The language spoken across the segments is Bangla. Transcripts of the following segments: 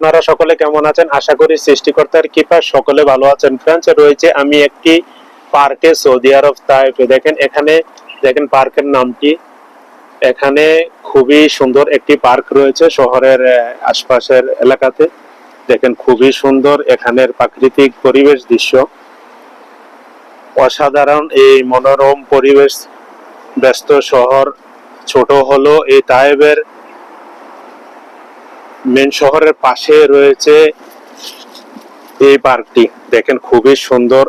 আপনারা সকলে কেমন আছেন? আশা করি সৃষ্টিকর্তার কৃপায় সকলে ভালো আছেন। ফ্রেন্ডস, রয়েছে আমি একটি পার্কে, সৌদি আরব তাইফে। দেখেন পার্কের নামটি। এখানে খুবই সুন্দর একটি পার্ক রয়েছে শহরের আশপাশের এলাকাতে। দেখেন খুবই সুন্দর এখানের প্রাকৃতিক পরিবেশ দৃশ্য, অসাধারণ। এই মনোরম পরিবেশ, ব্যস্ত শহর ছোট হলো এই তাইফের মেন শহরের পাশে রয়েছে এই পার্কটি। দেখেন খুবই সুন্দর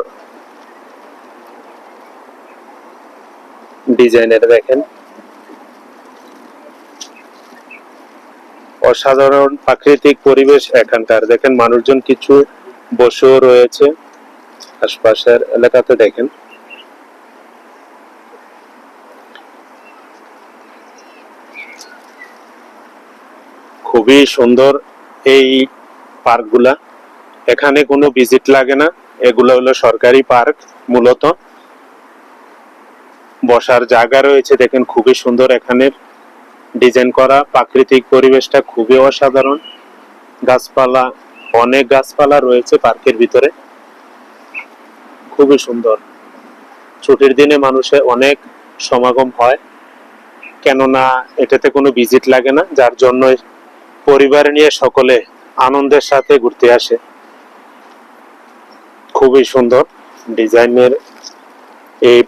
ডিজাইনের, দেখেন অসাধারণ প্রাকৃতিক পরিবেশ এখানকার। দেখেন মানুষজন কিছু বসেও রয়েছে আশপাশের এলাকাতে। দেখেন খুবই সুন্দর এই পার্কগুলা। এখানে কোনো ভিজিট লাগে না, এগুলো হলো সরকারি পার্ক। মূলত বসার জায়গা রয়েছে, দেখেন খুবই সুন্দর এখানের ডিজাইন করা। প্রাকৃতিক পরিবেশটা খুবই অসাধারণ। গাছপালা, অনেক গাছপালা রয়েছে পার্কের ভিতরে, খুবই সুন্দর। ছুটির দিনে মানুষের অনেক সমাগম হয়, কেননা এটাতে কোনো ভিজিট লাগে না, যার জন্য পরিবার নিয়ে সকলে আনন্দের সাথে ঘুরতে আসে। খুবই সুন্দর ডিজাইনের এই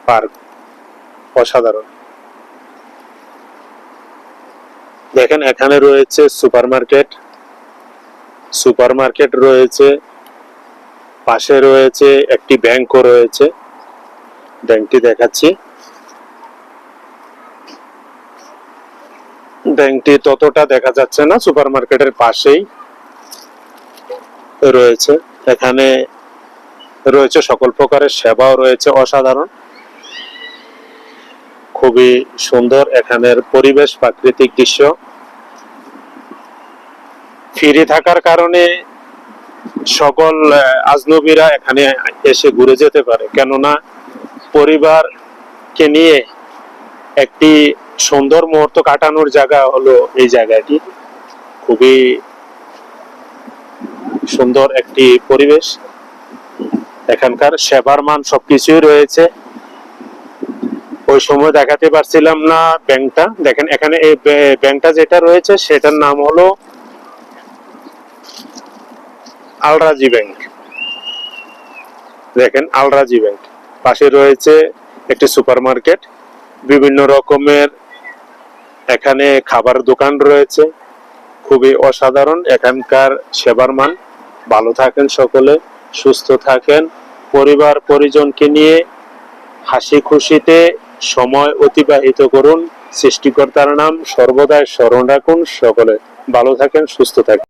পার্ক, অসাধারণ। দেখেন এখানে রয়েছে সুপারমার্কেট রয়েছে, পাশে রয়েছে একটি ব্যাংকও রয়েছে। ব্যাংকটি দেখাচ্ছি। ব্যাংকটি ততটা দেখা যাচ্ছে না, সুপারমার্কেটের পাশেই রয়েছে। এখানে রয়েছে সকল প্রকারের সেবাও রয়েছে, অসাধারণ। খুবই সুন্দর এখানের পরিবেশ, প্রাকৃতিক দৃশ্য। ফ্রি থাকার কারণে সকল আজনবীরা এখানে এসে ঘুরে যেতে পারে, কেননা পরিবারকে নিয়ে একটি সুন্দর মুহূর্ত কাটানোর জায়গা হলো এই জায়গাটি। খুবই সুন্দর একটি পরিবেশ। এখানকার সেবার মান সবকিছুই রয়েছে। ওই সময় দেখাতে পারছিলাম না ব্যাংকটা। দেখেন এখানে এই ব্যাংকটা যেটা রয়েছে সেটার নাম হলো আল রাজি ব্যাংক। দেখেন আল রাজি ব্যাংক। পাশে রয়েছে একটি সুপারমার্কেট, বিভিন্ন রকমের এখানে খাবার দোকান রয়েছে। খুবই অসাধারণ এখানকার সেবার মান। ভালো থাকেন সকলে, সুস্থ থাকেন, পরিবার পরিজনকে নিয়ে হাসি খুশিতে সময় অতিবাহিত করুন। সৃষ্টিকর্তার নাম সর্বদাই স্মরণ রাখুন। সকলে ভালো থাকেন, সুস্থ থাকেন।